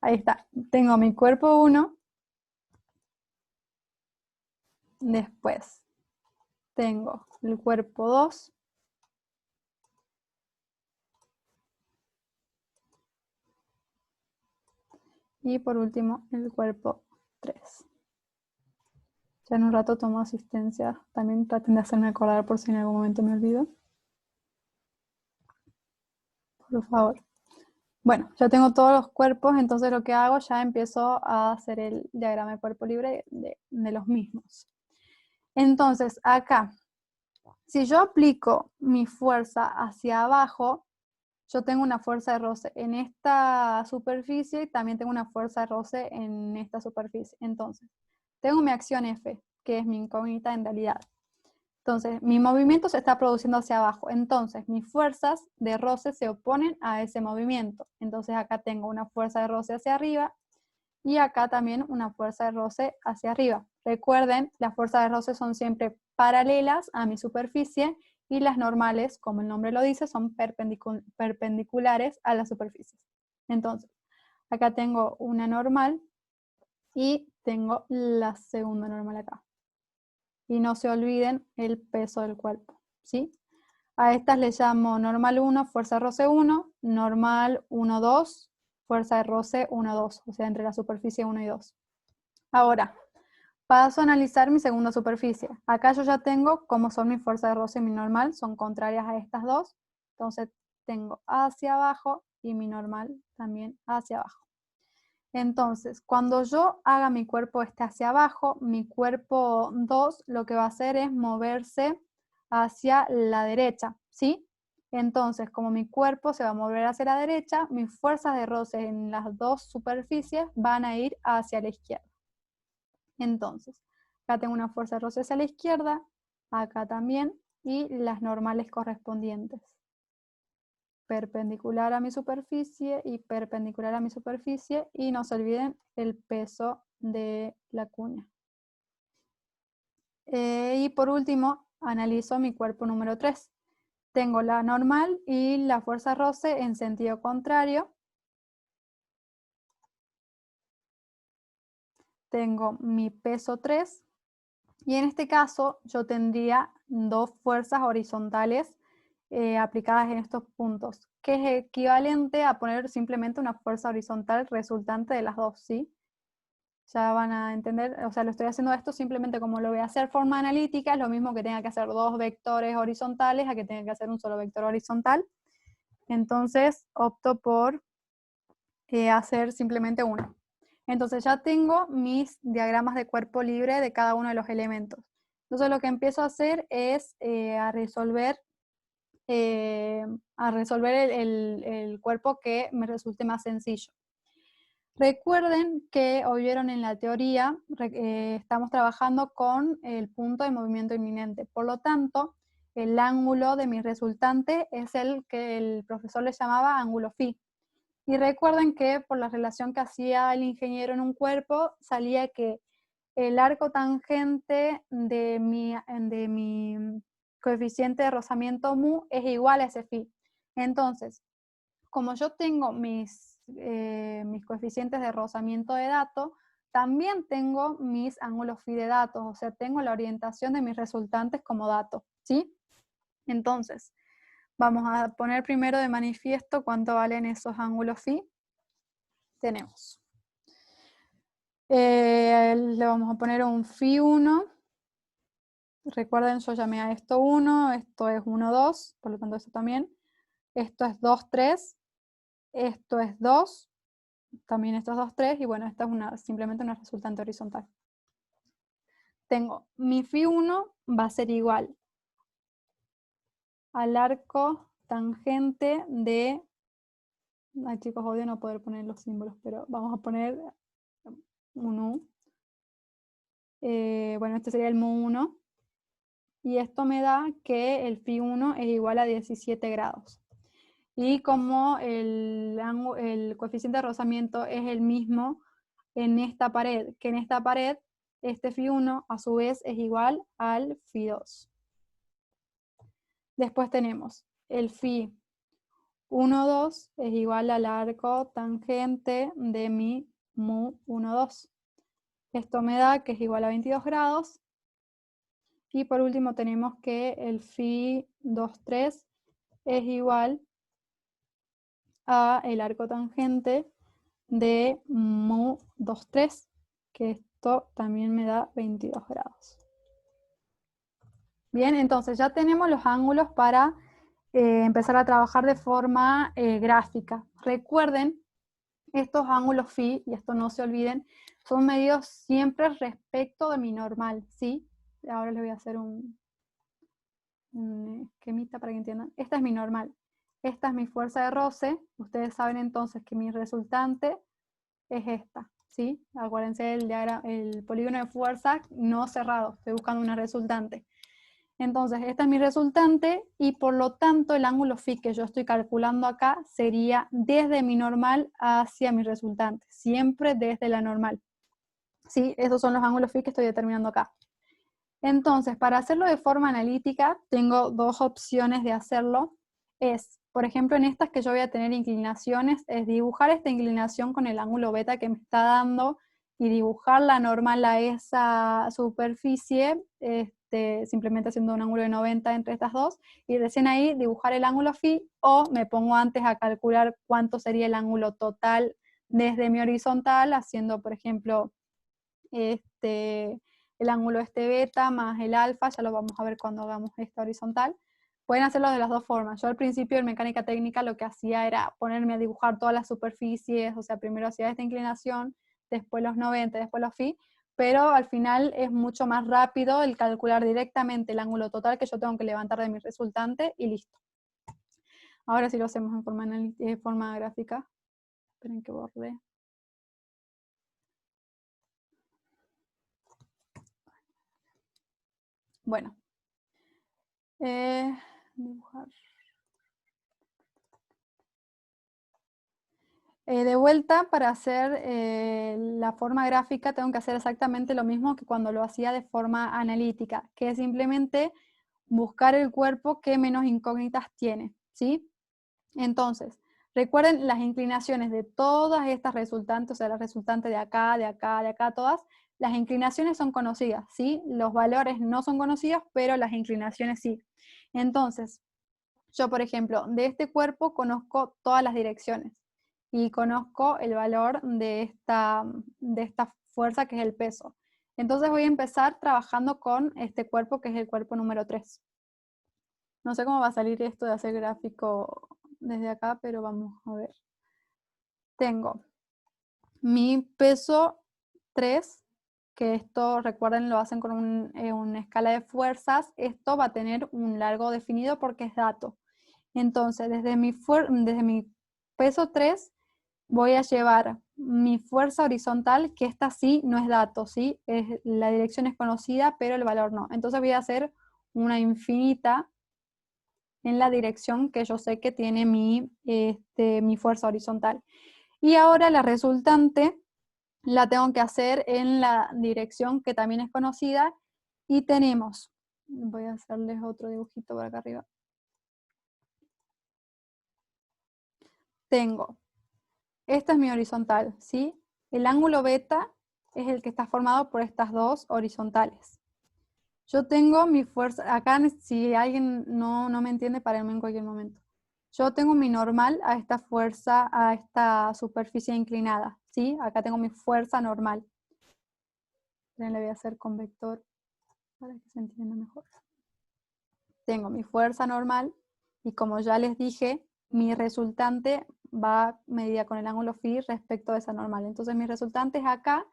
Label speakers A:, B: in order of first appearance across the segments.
A: Ahí está. Tengo mi cuerpo 1. Después tengo el cuerpo 2. Y por último, el cuerpo 3. Ya en un rato tomo asistencia. También traten de hacerme acordar por si en algún momento me olvido. Por favor. Bueno, ya tengo todos los cuerpos, entonces lo que hago, ya empiezo a hacer el diagrama de cuerpo libre de los mismos. Entonces, acá, si yo aplico mi fuerza hacia abajo, yo tengo una fuerza de roce en esta superficie y también tengo una fuerza de roce en esta superficie. Entonces, tengo mi acción F, que es mi incógnita en realidad. Entonces, mi movimiento se está produciendo hacia abajo. Entonces, mis fuerzas de roce se oponen a ese movimiento. Entonces, acá tengo una fuerza de roce hacia arriba y acá también una fuerza de roce hacia arriba. Recuerden, las fuerzas de roce son siempre paralelas a mi superficie y las normales, como el nombre lo dice, son perpendiculares a las superficies. Entonces, acá tengo una normal y tengo la segunda normal acá. Y no se olviden el peso del cuerpo, ¿sí? A estas les llamo normal 1, fuerza de roce 1, normal 1, 2, fuerza de roce 1, 2, o sea, entre la superficie 1 y 2. Ahora, paso a analizar mi segunda superficie. Acá yo ya tengo cómo son mi fuerza de roce y mi normal, son contrarias a estas dos. Entonces tengo hacia abajo y mi normal también hacia abajo. Entonces, cuando yo haga mi cuerpo hacia abajo, mi cuerpo 2 lo que va a hacer es moverse hacia la derecha, ¿sí? Entonces, como mi cuerpo se va a mover hacia la derecha, mis fuerzas de roce en las dos superficies van a ir hacia la izquierda. Entonces, acá tengo una fuerza de roce hacia la izquierda, acá también, y las normales correspondientes. Perpendicular a mi superficie y perpendicular a mi superficie, y no se olviden el peso de la cuña. Y por último, analizo mi cuerpo número 3. Tengo la normal y la fuerza roce en sentido contrario. Tengo mi peso 3. Y en este caso yo tendría dos fuerzas horizontales aplicadas en estos puntos, que es equivalente a poner simplemente una fuerza horizontal resultante de las dos, ¿sí? Ya van a entender, o sea, lo estoy haciendo esto simplemente como lo voy a hacer forma analítica, es lo mismo que tenga que hacer dos vectores horizontales a que tenga que hacer un solo vector horizontal. Entonces opto por hacer simplemente uno. Entonces ya tengo mis diagramas de cuerpo libre de cada uno de los elementos. Entonces lo que empiezo a hacer es a resolver el cuerpo que me resulte más sencillo. Recuerden que hoy vieron en la teoría, estamos trabajando con el punto de movimiento inminente. Por lo tanto, el ángulo de mi resultante es el que el profesor le llamaba ángulo phi. Y recuerden que por la relación que hacía el ingeniero en un cuerpo, salía que el arco tangente de mi coeficiente de rozamiento mu es igual a ese phi. Entonces, como yo tengo mis coeficientes de rozamiento de datos, también tengo mis ángulos phi de datos, o sea, tengo la orientación de mis resultantes como datos, ¿sí? Entonces, vamos a poner primero de manifiesto cuánto valen esos ángulos phi. Tenemos. Le vamos a poner un phi 1. Recuerden, yo llamé a esto 1, esto es 1, 2, por lo tanto esto también. Esto es 2, 3, esto es 2, también esto es 2, 3, y bueno, esta es simplemente una resultante horizontal. Tengo, mi phi 1 va a ser igual al arco tangente de... Ay chicos, odio no poder poner los símbolos, pero vamos a poner un U. Bueno, este sería el mu1. Y esto me da que el phi 1 es igual a 17 grados. Y como el coeficiente de rozamiento es el mismo en esta pared, que en esta pared, este phi 1 a su vez es igual al phi 2. Después tenemos el phi 1, 2 es igual al arco tangente de mi mu 1, 2. Esto me da que es igual a 22 grados. Y por último tenemos que el phi 2, 3 es igual a el arco tangente de mu 2, 3, que esto también me da 22 grados. Bien, entonces ya tenemos los ángulos para empezar a trabajar de forma gráfica. Recuerden, estos ángulos phi, y esto no se olviden, son medidos siempre respecto de mi normal, ¿sí? Ahora les voy a hacer un esquemita para que entiendan. Esta es mi normal. Esta es mi fuerza de roce. Ustedes saben entonces que mi resultante es esta, ¿sí? Acuérdense del diagrama, el polígono de fuerza no cerrado. Estoy buscando una resultante. Entonces, esta es mi resultante y por lo tanto el ángulo phi que yo estoy calculando acá sería desde mi normal hacia mi resultante, siempre desde la normal. ¿Sí? Esos son los ángulos phi que estoy determinando acá. Entonces, para hacerlo de forma analítica, tengo dos opciones de hacerlo. Es, por ejemplo, en estas que yo voy a tener inclinaciones, es dibujar esta inclinación con el ángulo beta que me está dando y dibujar la normal a esa superficie, simplemente haciendo un ángulo de 90 entre estas dos, y recién ahí dibujar el ángulo phi, o me pongo antes a calcular cuánto sería el ángulo total desde mi horizontal, haciendo, por ejemplo, el ángulo beta más el alfa, ya lo vamos a ver cuando hagamos esta horizontal. Pueden hacerlo de las dos formas. Yo al principio en mecánica técnica lo que hacía era ponerme a dibujar todas las superficies, o sea, primero hacía esta inclinación, después los 90, después los phi, pero al final es mucho más rápido el calcular directamente el ángulo total que yo tengo que levantar de mi resultante y listo. Ahora sí lo hacemos en forma gráfica. Esperen que borre. Bueno. Dibujar. De vuelta, para hacer la forma gráfica tengo que hacer exactamente lo mismo que cuando lo hacía de forma analítica, que es simplemente buscar el cuerpo que menos incógnitas tiene, ¿sí? Entonces, recuerden las inclinaciones de todas estas resultantes, o sea, las resultantes de acá, de acá, de acá, todas, las inclinaciones son conocidas, ¿sí? Los valores no son conocidos, pero las inclinaciones sí. Entonces, yo, por ejemplo, de este cuerpo conozco todas las direcciones y conozco el valor de esta fuerza que es el peso. Entonces voy a empezar trabajando con este cuerpo que es el cuerpo número 3. No sé cómo va a salir esto de hacer gráfico desde acá, pero vamos a ver. Tengo mi peso 3, que esto, recuerden, lo hacen con una escala de fuerzas. Esto va a tener un largo definido porque es dato. Entonces, desde mi peso 3 voy a llevar mi fuerza horizontal, que esta sí no es dato, ¿sí? La dirección es conocida, pero el valor no. Entonces voy a hacer una infinita en la dirección que yo sé que tiene mi fuerza horizontal. Y ahora la resultante la tengo que hacer en la dirección que también es conocida y tenemos, voy a hacerles otro dibujito por acá arriba. Tengo, esta es mi horizontal, ¿sí? El ángulo beta es el que está formado por estas dos horizontales. Yo tengo mi fuerza, acá si alguien no me entiende, párenme en cualquier momento. Yo tengo mi normal a esta fuerza, a esta superficie inclinada, ¿sí? Acá tengo mi fuerza normal. Le voy a hacer con vector para que se entienda mejor. Tengo mi fuerza normal y como ya les dije, mi resultante va medida con el ángulo phi respecto a esa normal. Entonces mi resultante es acá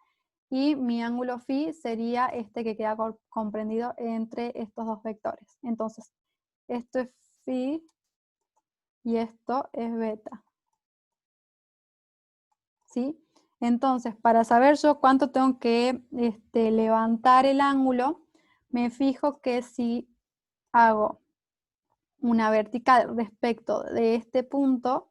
A: y mi ángulo phi sería este que queda comprendido entre estos dos vectores. Entonces, esto es phi y esto es beta. ¿Sí? Entonces, para saber yo cuánto tengo que levantar el ángulo, me fijo que si hago una vertical respecto de este punto,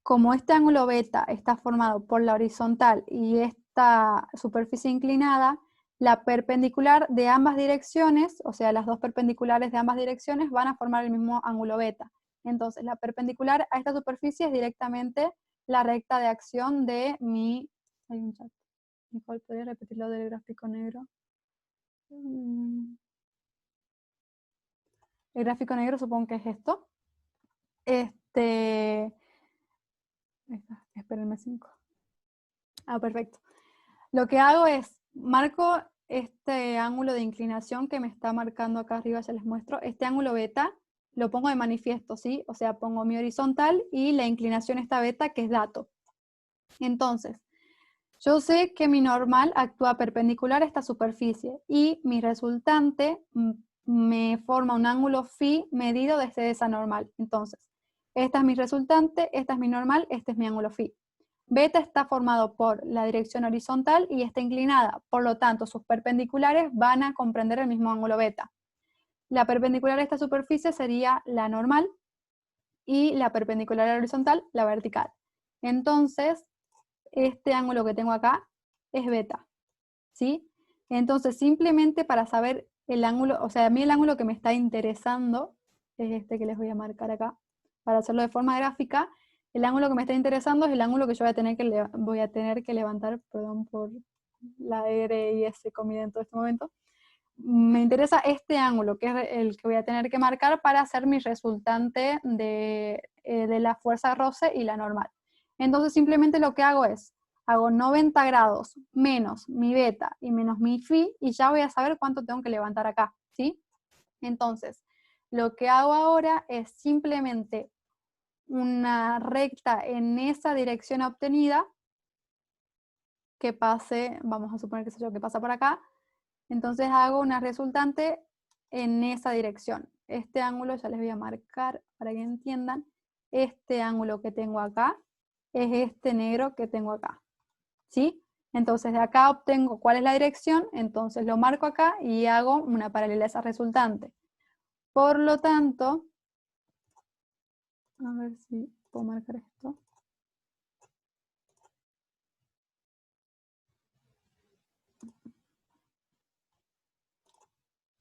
A: como este ángulo beta está formado por la horizontal y esta superficie inclinada, la perpendicular de ambas direcciones, o sea, las dos perpendiculares de ambas direcciones van a formar el mismo ángulo beta. Entonces, la perpendicular a esta superficie es directamente la recta de acción de mi... Hay un chat. Nicole, ¿podría repetir lo del gráfico negro? El gráfico negro supongo que es esto. Espérenme 5. Perfecto. Lo que hago es, marco este ángulo de inclinación que me está marcando acá arriba, ya les muestro. Este ángulo beta lo pongo de manifiesto, ¿sí? O sea, pongo mi horizontal y la inclinación esta beta, que es dato. Entonces, yo sé que mi normal actúa perpendicular a esta superficie y mi resultante me forma un ángulo phi medido desde esa normal. Entonces, esta es mi resultante, esta es mi normal, este es mi ángulo phi. Beta está formado por la dirección horizontal y está inclinada, por lo tanto sus perpendiculares van a comprender el mismo ángulo beta. La perpendicular a esta superficie sería la normal y la perpendicular a la horizontal, la vertical. Entonces, este ángulo que tengo acá es beta, ¿sí? Entonces, simplemente para saber el ángulo, o sea, a mí el ángulo que me está interesando es este que les voy a marcar acá, para hacerlo de forma gráfica. El ángulo que me está interesando es el ángulo que yo voy a tener que levantar, perdón por la R y S comida en todo este momento. Me interesa este ángulo, que es el que voy a tener que marcar para hacer mi resultante de la fuerza roce y la normal. Entonces simplemente lo que hago es, hago 90 grados menos mi beta y menos mi phi, y ya voy a saber cuánto tengo que levantar acá, ¿sí? Entonces, lo que hago ahora es simplemente una recta en esa dirección obtenida, que pase, vamos a suponer que que pasa por acá. Entonces hago una resultante en esa dirección. Este ángulo ya les voy a marcar para que entiendan. Este ángulo que tengo acá es este negro que tengo acá, ¿sí? Entonces de acá obtengo cuál es la dirección, entonces lo marco acá y hago una paralela a esa resultante. Por lo tanto, a ver si puedo marcar esto.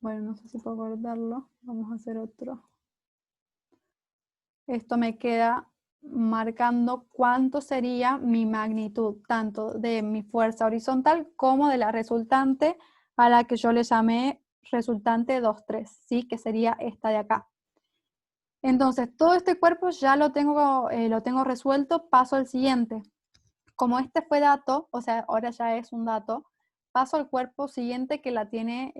A: Bueno, no sé si puedo cortarlo. Vamos a hacer otro. Esto me queda marcando cuánto sería mi magnitud, tanto de mi fuerza horizontal como de la resultante, a la que yo le llamé resultante 2,3, ¿sí? Que sería esta de acá. Entonces, todo este cuerpo ya lo tengo resuelto. Paso al siguiente. Como este fue dato, o sea, ahora ya es un dato, paso al cuerpo siguiente, que la tiene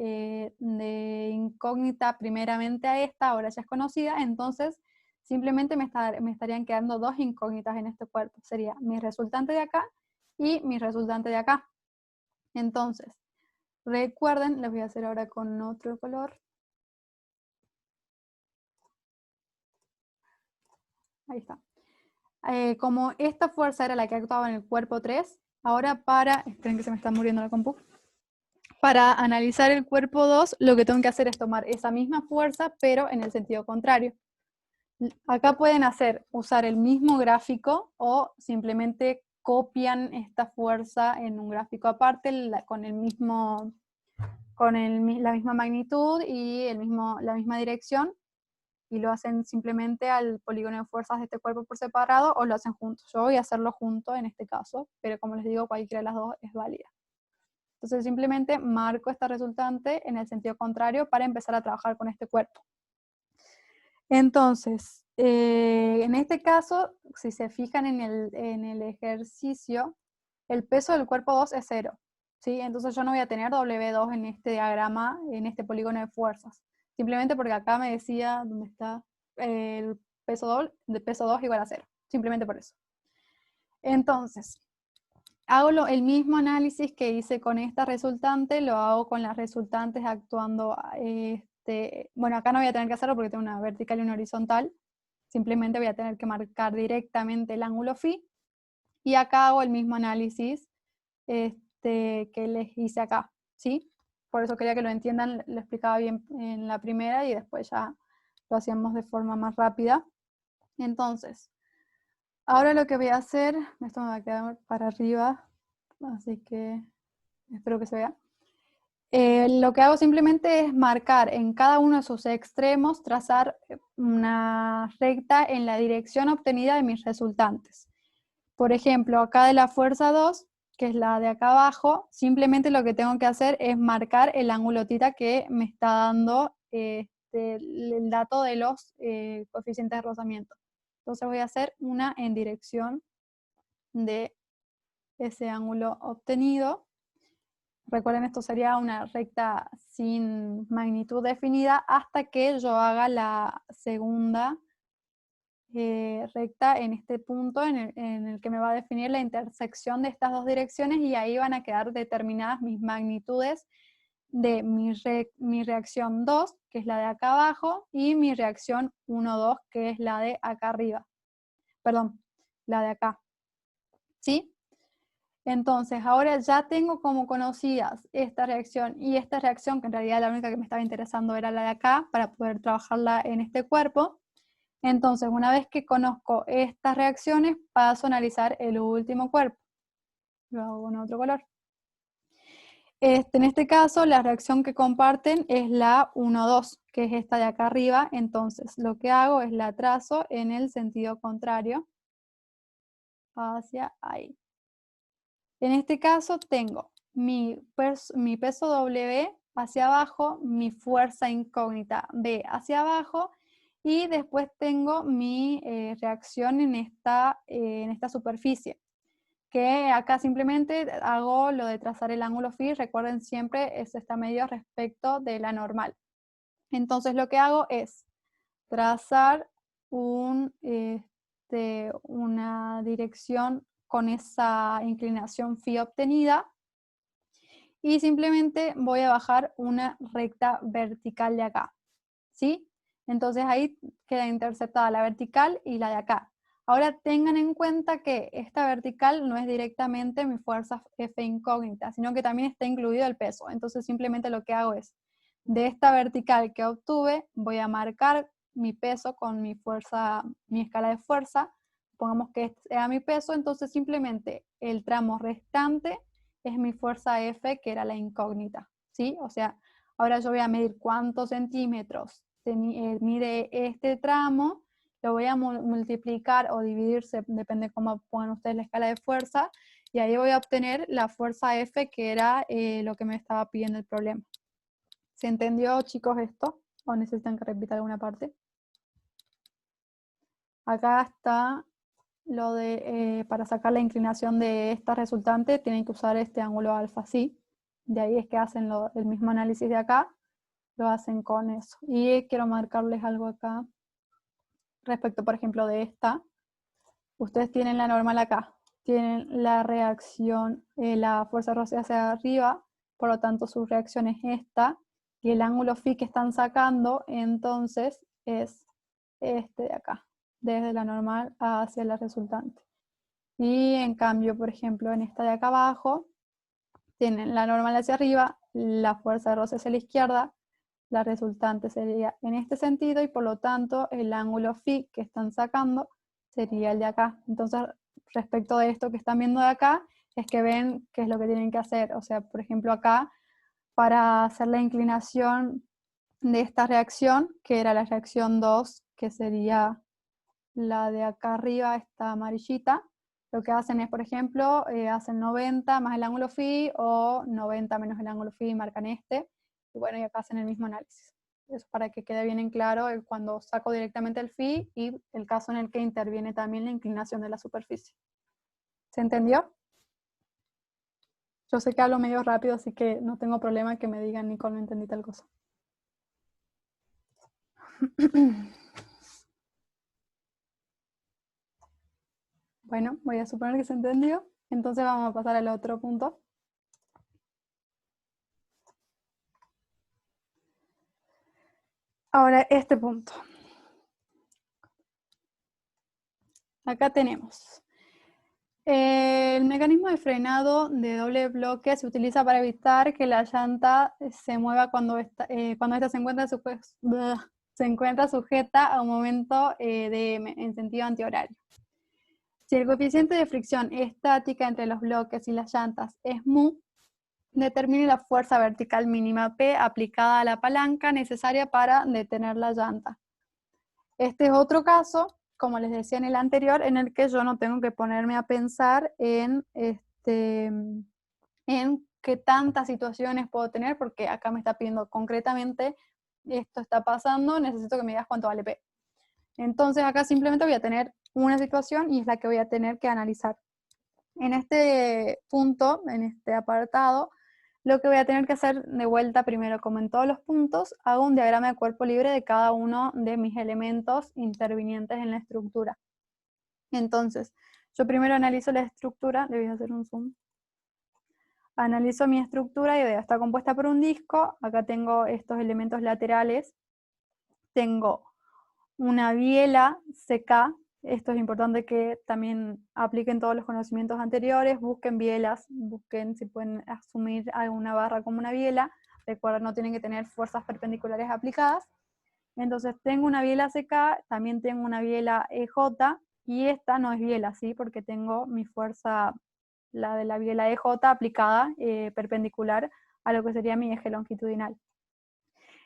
A: de incógnita primeramente a esta, ahora ya es conocida. Entonces simplemente me estarían quedando dos incógnitas en este cuerpo. Sería mi resultante de acá y mi resultante de acá. Entonces, recuerden, les voy a hacer ahora con otro color. Ahí está. Como esta fuerza era la que actuaba en el cuerpo 3, ahora esperen que se me está muriendo la compu. Para analizar el cuerpo 2, lo que tengo que hacer es tomar esa misma fuerza, pero en el sentido contrario. Acá pueden usar el mismo gráfico o simplemente copian esta fuerza en un gráfico aparte con la misma magnitud y la misma dirección, y lo hacen simplemente al polígono de fuerzas de este cuerpo por separado, o lo hacen juntos. Yo voy a hacerlo junto en este caso, pero como les digo, cualquiera de las dos es válida. Entonces simplemente marco esta resultante en el sentido contrario para empezar a trabajar con este cuerpo. Entonces, en este caso, si se fijan en el ejercicio, el peso del cuerpo 2 es 0, ¿sí? Entonces yo no voy a tener W2 en este diagrama, en este polígono de fuerzas. Simplemente porque acá me decía dónde está el peso 2 igual a 0. Simplemente por eso. Entonces, hago el mismo análisis que hice con esta resultante, lo hago con las resultantes actuando, bueno, acá no voy a tener que hacerlo porque tengo una vertical y una horizontal, simplemente voy a tener que marcar directamente el ángulo phi, y acá hago el mismo análisis que les hice acá, ¿sí? Por eso quería que lo entiendan, lo explicaba bien en la primera y después ya lo hacíamos de forma más rápida. Entonces, ahora lo que voy a hacer, esto me va a quedar para arriba, así que espero que se vea. Lo que hago simplemente es marcar en cada uno de sus extremos, trazar una recta en la dirección obtenida de mis resultantes. Por ejemplo, acá de la fuerza 2, que es la de acá abajo, simplemente lo que tengo que hacer es marcar el ángulo θ que me está dando el dato de los coeficientes de rozamiento. Entonces voy a hacer una en dirección de ese ángulo obtenido. Recuerden, esto sería una recta sin magnitud definida hasta que yo haga la segunda recta en este punto en el que me va a definir la intersección de estas dos direcciones, y ahí van a quedar determinadas mis magnitudes de mi reacción 2, que es la de acá abajo, y mi reacción 1, 2, que es la de acá arriba. Perdón, la de acá. ¿Sí? Entonces, ahora ya tengo como conocidas esta reacción y esta reacción, que en realidad la única que me estaba interesando era la de acá, para poder trabajarla en este cuerpo. Entonces, una vez que conozco estas reacciones, paso a analizar el último cuerpo. Lo hago con otro color. En este caso, la reacción que comparten es la 1,2, que es esta de acá arriba. Entonces, lo que hago es la trazo en el sentido contrario hacia ahí. En este caso tengo mi peso W hacia abajo, mi fuerza incógnita B hacia abajo, y después tengo mi reacción en esta superficie, que acá simplemente hago lo de trazar el ángulo phi. Recuerden siempre, eso está medido respecto de la normal. Entonces lo que hago es trazar una dirección con esa inclinación phi obtenida, y simplemente voy a bajar una recta vertical de acá, ¿sí? Entonces ahí queda interceptada la vertical y la de acá. Ahora tengan en cuenta que esta vertical no es directamente mi fuerza F incógnita, sino que también está incluido el peso. Entonces simplemente lo que hago es, de esta vertical que obtuve, voy a marcar mi peso con mi fuerza, mi escala de fuerza. Pongamos que este sea mi peso, entonces simplemente el tramo restante es mi fuerza F, que era la incógnita, ¿sí? O sea, ahora yo voy a medir cuántos centímetros mide este tramo, lo voy a multiplicar o dividirse, depende cómo pongan ustedes la escala de fuerza, y ahí voy a obtener la fuerza F, que era lo que me estaba pidiendo el problema. ¿Se entendió, chicos, esto? ¿O necesitan que repita alguna parte? Acá está lo de, para sacar la inclinación de esta resultante, tienen que usar este ángulo alfa, ¿sí? De ahí es que hacen el mismo análisis de acá, lo hacen con eso. Y quiero marcarles algo acá. Respecto, por ejemplo, de esta, ustedes tienen la normal acá, tienen la reacción, la fuerza Rossi hacia arriba, por lo tanto su reacción es esta, y el ángulo phi que están sacando entonces es este de acá, desde la normal hacia la resultante. Y en cambio, por ejemplo, en esta de acá abajo, tienen la normal hacia arriba, la fuerza de roce hacia la izquierda, la resultante sería en este sentido, y por lo tanto el ángulo phi que están sacando sería el de acá. Entonces, respecto de esto que están viendo de acá, es que ven qué es lo que tienen que hacer. O sea, por ejemplo acá, para hacer la inclinación de esta reacción, que era la reacción 2, que sería la de acá arriba, esta amarillita, lo que hacen es, por ejemplo, hacen 90 más el ángulo phi, o 90 menos el ángulo phi, y marcan este. Y bueno, y acá hacen el mismo análisis. Eso para que quede bien en claro cuando saco directamente el phi y el caso en el que interviene también la inclinación de la superficie. ¿Se entendió? Yo sé que hablo medio rápido, así que no tengo problema que me digan, Nicole, no entendí tal cosa. Bueno, voy a suponer que se entendió. Entonces vamos a pasar al otro punto. Ahora, este punto. Acá tenemos. El mecanismo de frenado de doble bloque se utiliza para evitar que la llanta se mueva cuando esta se encuentra sujeta a un momento de m en sentido antihorario. Si el coeficiente de fricción estática entre los bloques y las llantas es mu, Determine la fuerza vertical mínima P aplicada a la palanca necesaria para detener la llanta. Este es otro caso, como les decía en el anterior, en el que yo no tengo que ponerme a pensar en qué tantas situaciones puedo tener, porque acá me está pidiendo concretamente, esto está pasando, necesito que me digas cuánto vale P. Entonces acá simplemente voy a tener una situación y es la que voy a tener que analizar. En este punto, en este apartado, lo que voy a tener que hacer de vuelta, primero como en todos los puntos, hago un diagrama de cuerpo libre de cada uno de mis elementos intervinientes en la estructura. Entonces, yo primero analizo la estructura, le voy a hacer un zoom. Analizo mi estructura y veo, está compuesta por un disco, acá tengo estos elementos laterales, tengo una biela CK, esto es importante que también apliquen todos los conocimientos anteriores, busquen bielas, busquen si pueden asumir alguna barra como una biela, recuerden no tienen que tener fuerzas perpendiculares aplicadas. Entonces tengo una biela CK, también tengo una biela EJ, y esta no es biela, ¿sí? Porque tengo mi fuerza, la de la biela EJ aplicada perpendicular a lo que sería mi eje longitudinal.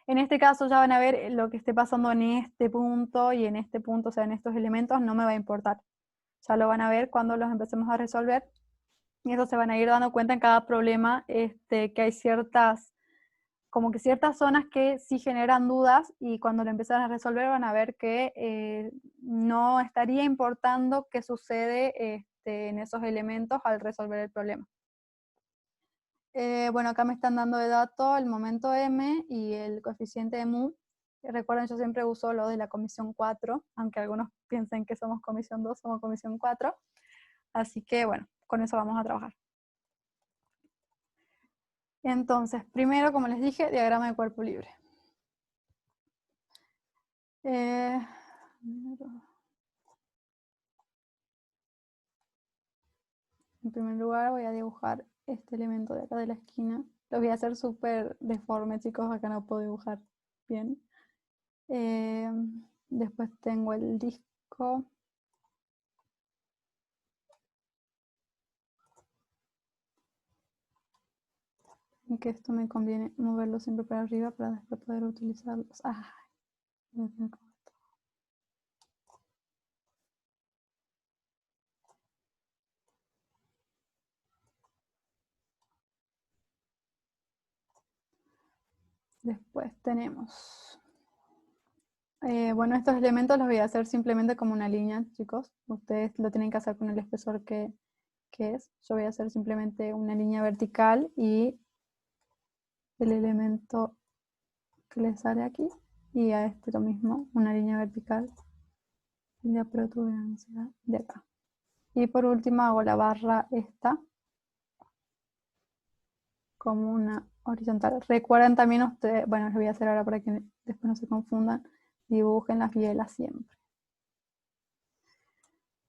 A: En este caso ya van a ver lo que esté pasando en este punto y en este punto, o sea, en estos elementos, no me va a importar. Ya lo van a ver cuando los empecemos a resolver. Y eso se van a ir dando cuenta en cada problema, que hay ciertas zonas que sí generan dudas, y cuando lo empiezan a resolver van a ver que no estaría importando qué sucede en esos elementos al resolver el problema. Bueno, acá me están dando de dato el momento M y el coeficiente de mu. Recuerden, yo siempre uso lo de la comisión 4, aunque algunos piensen que somos comisión 2, somos comisión 4. Así que bueno, con eso vamos a trabajar. Entonces, primero, como les dije, diagrama de cuerpo libre. En primer lugar voy a dibujar este elemento de acá de la esquina. Lo voy a hacer súper deforme, chicos, acá no puedo dibujar bien. Después tengo el disco. Que esto me conviene moverlo siempre para arriba para después poder utilizarlos. Después tenemos, bueno, estos elementos los voy a hacer simplemente como una línea, chicos. Ustedes lo tienen que hacer con el espesor que es. Yo voy a hacer simplemente una línea vertical y el elemento que le sale aquí, y a este lo mismo, una línea vertical y la protuberancia de acá. Y por último hago la barra esta como una horizontal. Recuerden también ustedes, bueno, les voy a hacer ahora para que después no se confundan, dibujen las bielas siempre.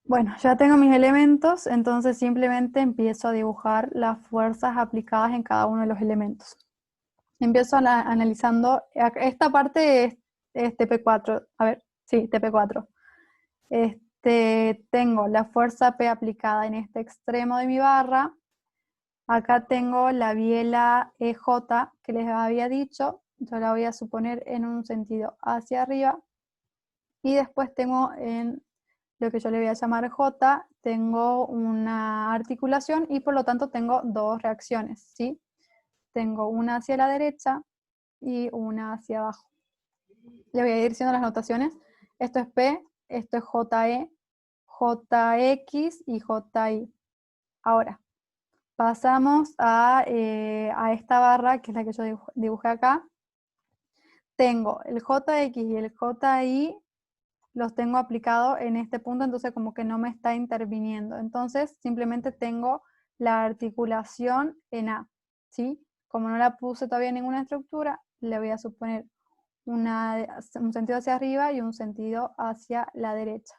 A: Bueno, ya tengo mis elementos, entonces simplemente empiezo a dibujar las fuerzas aplicadas en cada uno de los elementos. Empiezo analizando, esta parte es TP4, a ver, sí, TP4. Tengo la fuerza P aplicada en este extremo de mi barra. Acá tengo la biela EJ que les había dicho, yo la voy a suponer en un sentido hacia arriba, y después tengo en lo que yo le voy a llamar J, tengo una articulación y por lo tanto tengo dos reacciones, ¿sí? Tengo una hacia la derecha y una hacia abajo. Le voy a ir diciendo las notaciones. Esto es P, esto es JE, JX y JI. Ahora, pasamos a esta barra, que es la que yo dibujé acá. Tengo el JX y el JI, los tengo aplicados en este punto, entonces como que no me está interviniendo. Entonces simplemente tengo la articulación en A, ¿sí? Como no la puse todavía en ninguna estructura, le voy a suponer un sentido hacia arriba y un sentido hacia la derecha.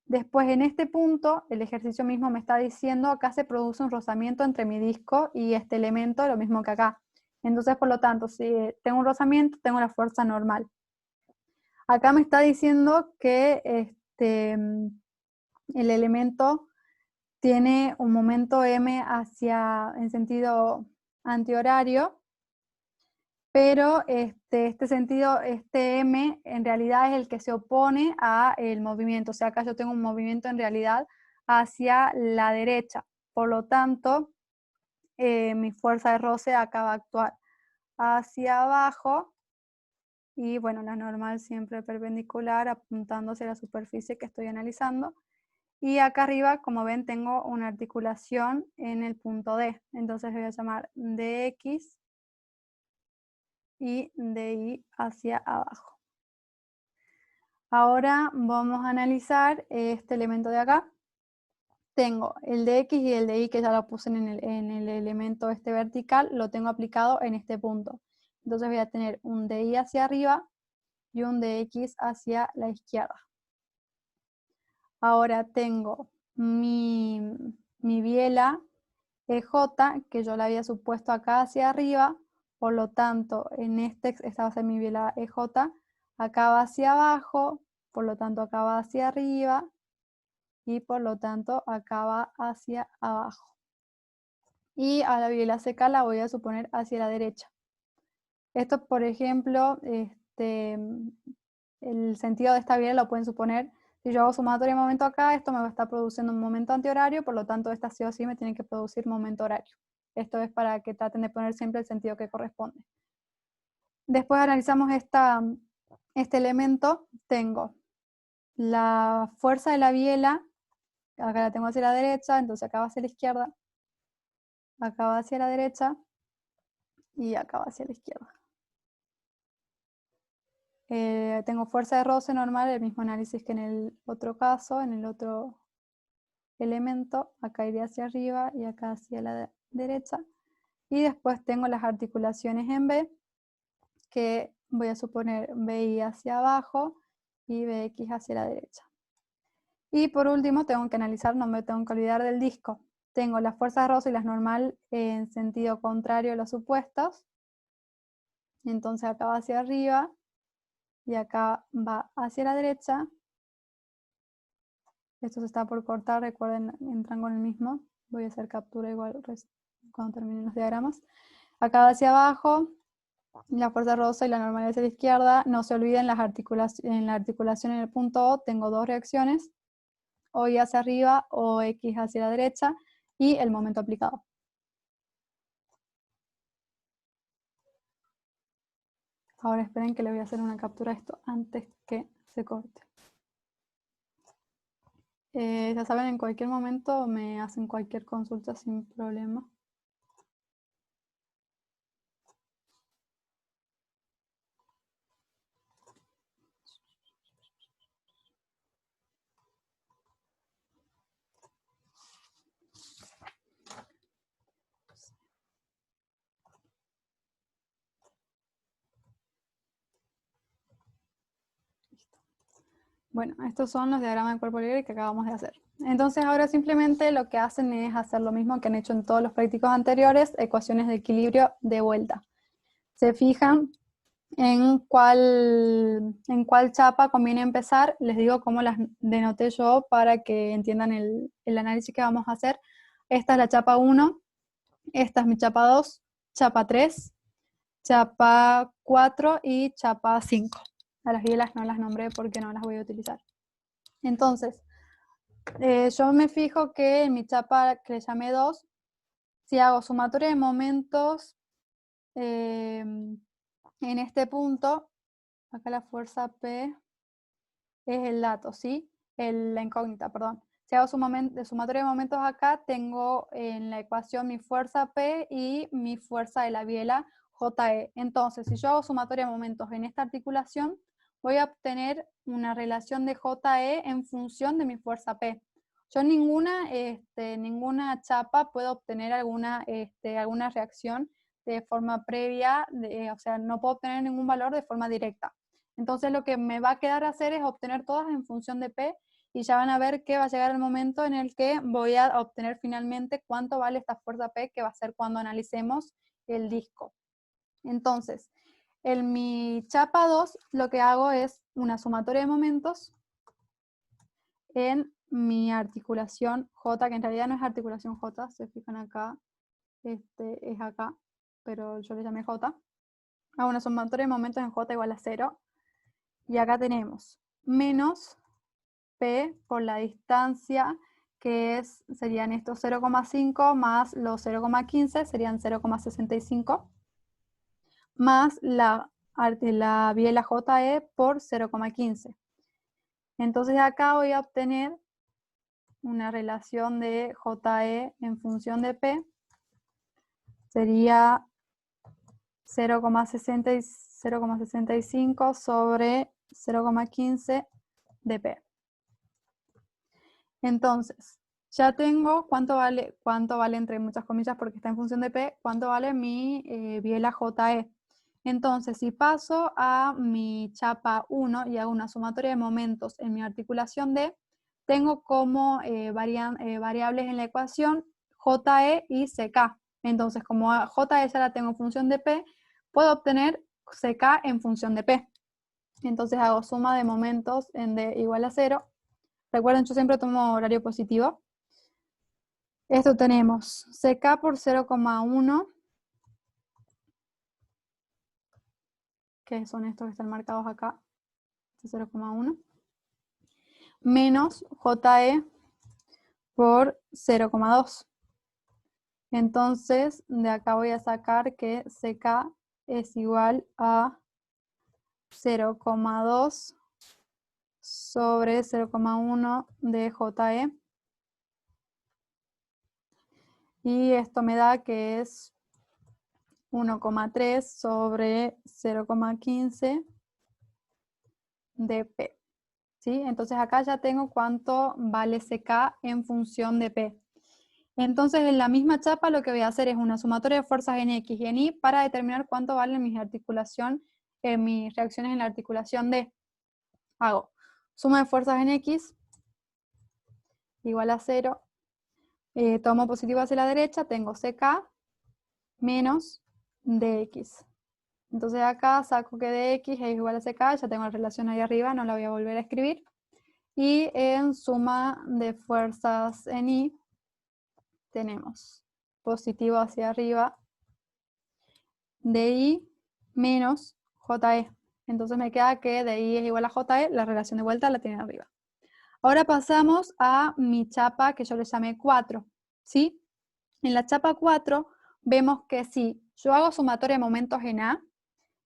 A: Después, en este punto, el ejercicio mismo me está diciendo, acá se produce un rozamiento entre mi disco y este elemento, lo mismo que acá. Entonces, por lo tanto, si tengo un rozamiento, tengo la fuerza normal. Acá me está diciendo que el elemento tiene un momento M en sentido antihorario, pero este sentido, este M, en realidad es el que se opone al movimiento. O sea, acá yo tengo un movimiento en realidad hacia la derecha. Por lo tanto, mi fuerza de roce acá va a actuar hacia abajo y bueno, la normal siempre perpendicular apuntando hacia la superficie que estoy analizando. Y acá arriba, como ven, tengo una articulación en el punto D. Entonces voy a llamar DX y DY hacia abajo. Ahora vamos a analizar este elemento de acá. Tengo el DX y el DY que ya lo puse en el elemento este vertical, lo tengo aplicado en este punto. Entonces voy a tener un DY hacia arriba y un DX hacia la izquierda. Ahora tengo mi biela EJ, que yo la había supuesto acá hacia arriba, por lo tanto, esta va a ser mi biela EJ, acá va hacia abajo, por lo tanto acá va hacia arriba, y por lo tanto acá va hacia abajo. Y a la biela seca la voy a suponer hacia la derecha. Esto, por ejemplo, el sentido de esta biela lo pueden suponer, si yo hago sumatoria de momento acá, esto me va a estar produciendo un momento antihorario, por lo tanto esta sí o sí me tiene que producir momento horario. Esto es para que traten de poner siempre el sentido que corresponde. Después analizamos este elemento, tengo la fuerza de la biela, acá la tengo hacia la derecha, entonces acá va hacia la izquierda, acá va hacia la derecha y acá va hacia la izquierda. Tengo fuerza de roce normal, el mismo análisis que en el otro caso, en el otro elemento, acá iría hacia arriba y acá hacia la derecha. Y después tengo las articulaciones en B, que voy a suponer BI hacia abajo y BX hacia la derecha. Y por último tengo que analizar, no me tengo que olvidar del disco. Tengo las fuerzas de roce y las normal en sentido contrario a los supuestos. Entonces acá va hacia arriba y acá va hacia la derecha. Esto se está por cortar, recuerden, entran con el mismo. Voy a hacer captura igual cuando terminen los diagramas. Acá va hacia abajo, la fuerza rosa y la normal hacia la izquierda. No se olviden en la articulación en el punto O, tengo dos reacciones, o Y hacia arriba o X hacia la derecha, y el momento aplicado. Ahora esperen que le voy a hacer una captura a esto antes que se corte. Ya saben, en cualquier momento me hacen cualquier consulta sin problema. Bueno, estos son los diagramas de cuerpo libre que acabamos de hacer. Entonces ahora simplemente lo que hacen es hacer lo mismo que han hecho en todos los prácticos anteriores, ecuaciones de equilibrio de vuelta. Se fijan en cuál chapa conviene empezar. Les digo cómo las denoté yo para que entiendan el análisis que vamos a hacer. Esta es la chapa 1, esta es mi chapa 2, chapa 3, chapa 4 y chapa 5. A las bielas no las nombré porque no las voy a utilizar. Entonces, yo me fijo que en mi chapa que le llamé 2, si hago sumatoria de momentos en este punto, acá la fuerza P es el dato, ¿sí? La incógnita, perdón. Si hago sumatoria de momentos acá, tengo en la ecuación mi fuerza P y mi fuerza de la biela JE. Entonces, si yo hago sumatoria de momentos en esta articulación, voy a obtener una relación de JE en función de mi fuerza P. Yo ninguna chapa puedo obtener alguna reacción de forma previa, o sea, no puedo obtener ningún valor de forma directa. Entonces lo que me va a quedar hacer es obtener todas en función de P, y ya van a ver que va a llegar el momento en el que voy a obtener finalmente cuánto vale esta fuerza P, que va a ser cuando analicemos el disco. Entonces, en mi chapa 2 lo que hago es una sumatoria de momentos en mi articulación J, que en realidad no es articulación J, se fijan acá, es acá. pero yo le llamé J. Hago una sumatoria de momentos en J igual a 0. Y acá tenemos menos P por la distancia, que serían estos 0,5 más los 0,15, serían 0,65, más la biela JE por 0,15. Entonces acá voy a obtener una relación de JE en función de P, sería 0,65 sobre 0,15 de P. Entonces, ya tengo cuánto vale entre muchas comillas porque está en función de P, cuánto vale mi biela JE. Entonces, si paso a mi chapa 1 y hago una sumatoria de momentos en mi articulación D, tengo como variables en la ecuación JE y CK. Entonces, como JE ya la tengo en función de P, puedo obtener CK en función de P. Entonces hago suma de momentos en D igual a 0. Recuerden, yo siempre tomo horario positivo. Esto tenemos CK por 0,1, que son estos que están marcados acá, 0,1, menos JE por 0,2. Entonces, de acá voy a sacar que CK es igual a 0,2 sobre 0,1 de JE. Y esto me da que es 1,3 sobre 0,15 de P. ¿Sí? Entonces acá ya tengo cuánto vale CK en función de P. Entonces en la misma chapa lo que voy a hacer es una sumatoria de fuerzas en X y en Y para determinar cuánto valen mis reacciones en la articulación D. Hago suma de fuerzas en X igual a 0. Tomo positivo hacia la derecha, tengo CK menos DX. Entonces acá saco que DX es igual a CK, ya tengo la relación ahí arriba, no la voy a volver a escribir. Y en suma de fuerzas en Y tenemos positivo hacia arriba DI menos JE. Entonces me queda que DI es igual a JE, la relación de vuelta la tiene arriba. Ahora pasamos a mi chapa que yo le llamé 4, ¿sí? En la chapa 4 vemos que si yo hago sumatoria de momentos en A,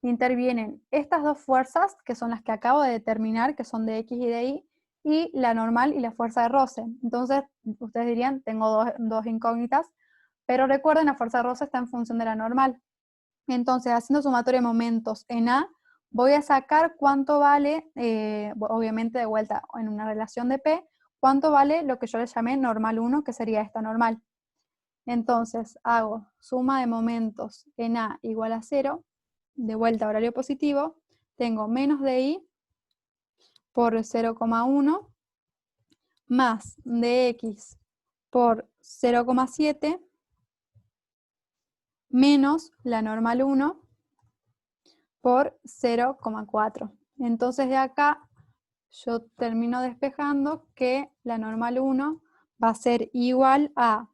A: intervienen estas dos fuerzas, que son las que acabo de determinar, que son de X y de Y, y la normal y la fuerza de roce. Entonces, ustedes dirían, tengo dos incógnitas, pero recuerden, la fuerza de roce está en función de la normal. Entonces, haciendo sumatoria de momentos en A, voy a sacar cuánto vale, obviamente de vuelta en una relación de P, cuánto vale lo que yo le llamé normal 1, que sería esta normal. Entonces, hago suma de momentos en A igual a 0, de vuelta a horario positivo, tengo menos DI por 0,1 más DX por 0,7 menos la normal 1 por 0,4. Entonces de acá yo termino despejando que la normal 1 va a ser igual a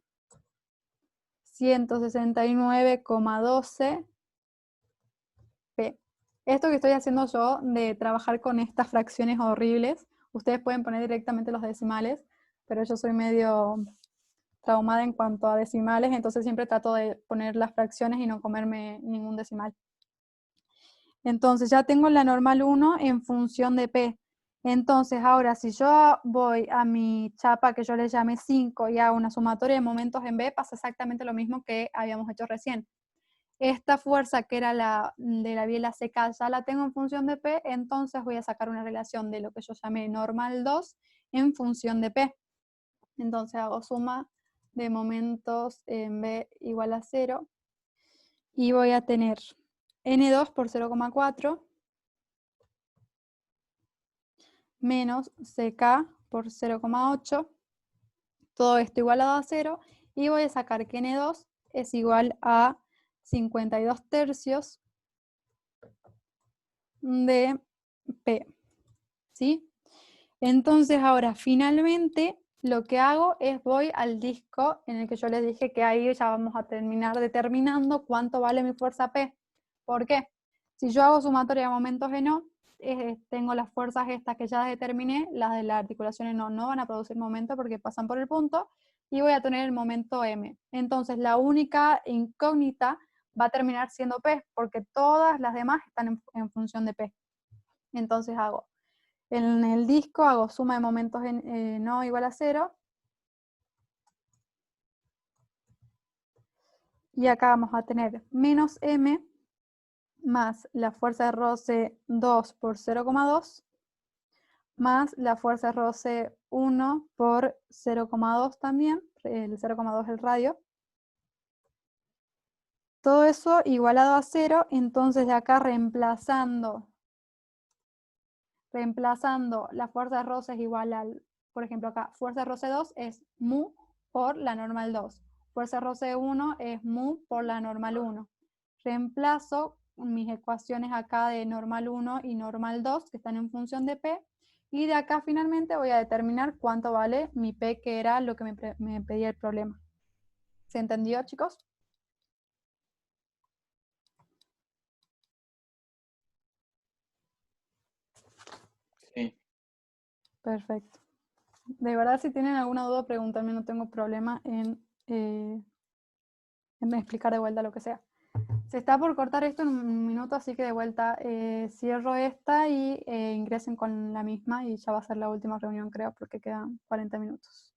A: 169,12 P. Esto que estoy haciendo yo de trabajar con estas fracciones horribles, ustedes pueden poner directamente los decimales, pero yo soy medio traumada en cuanto a decimales, entonces siempre trato de poner las fracciones y no comerme ningún decimal. Entonces ya tengo la normal 1 en función de P. Entonces ahora si yo voy a mi chapa que yo le llame 5 y hago una sumatoria de momentos en B, pasa exactamente lo mismo que habíamos hecho recién. Esta fuerza que era de la biela seca ya la tengo en función de P, entonces voy a sacar una relación de lo que yo llamé normal 2 en función de P. Entonces hago suma de momentos en B igual a 0 y voy a tener N2 por 0,4 menos CK por 0,8, todo esto igualado a 0, y voy a sacar que N2 es igual a 52 tercios de P, ¿sí? Entonces ahora finalmente lo que hago es voy al disco en el que yo les dije que ahí ya vamos a terminar determinando cuánto vale mi fuerza P. ¿Por qué? Si yo hago sumatoria de momentos en O, tengo las fuerzas estas que ya determiné, las de la articulación en O no van a producir momento porque pasan por el punto, y voy a tener el momento M. Entonces la única incógnita va a terminar siendo P, porque todas las demás están en función de P. Entonces hago, en el disco hago suma de momentos en O igual a 0, y acá vamos a tener menos M más la fuerza de roce 2 por 0,2 más la fuerza de roce 1 por 0,2 también, el 0,2 es el radio. Todo eso igualado a 0, entonces de acá reemplazando la fuerza de roce es igual al, por ejemplo acá, fuerza de roce 2 es mu por la normal 2. Fuerza de roce 1 es mu por la normal 1. Reemplazo mis ecuaciones acá de normal 1 y normal 2, que están en función de P, y de acá finalmente voy a determinar cuánto vale mi P, que era lo que me pedía el problema. ¿Se entendió, chicos?
B: Sí.
A: Perfecto. De verdad, si tienen alguna duda, pregúntame, no tengo problema en explicar de vuelta lo que sea. Se está por cortar esto en un minuto, así que de vuelta cierro esta y ingresen con la misma y ya va a ser la última reunión, creo, porque quedan 40 minutos.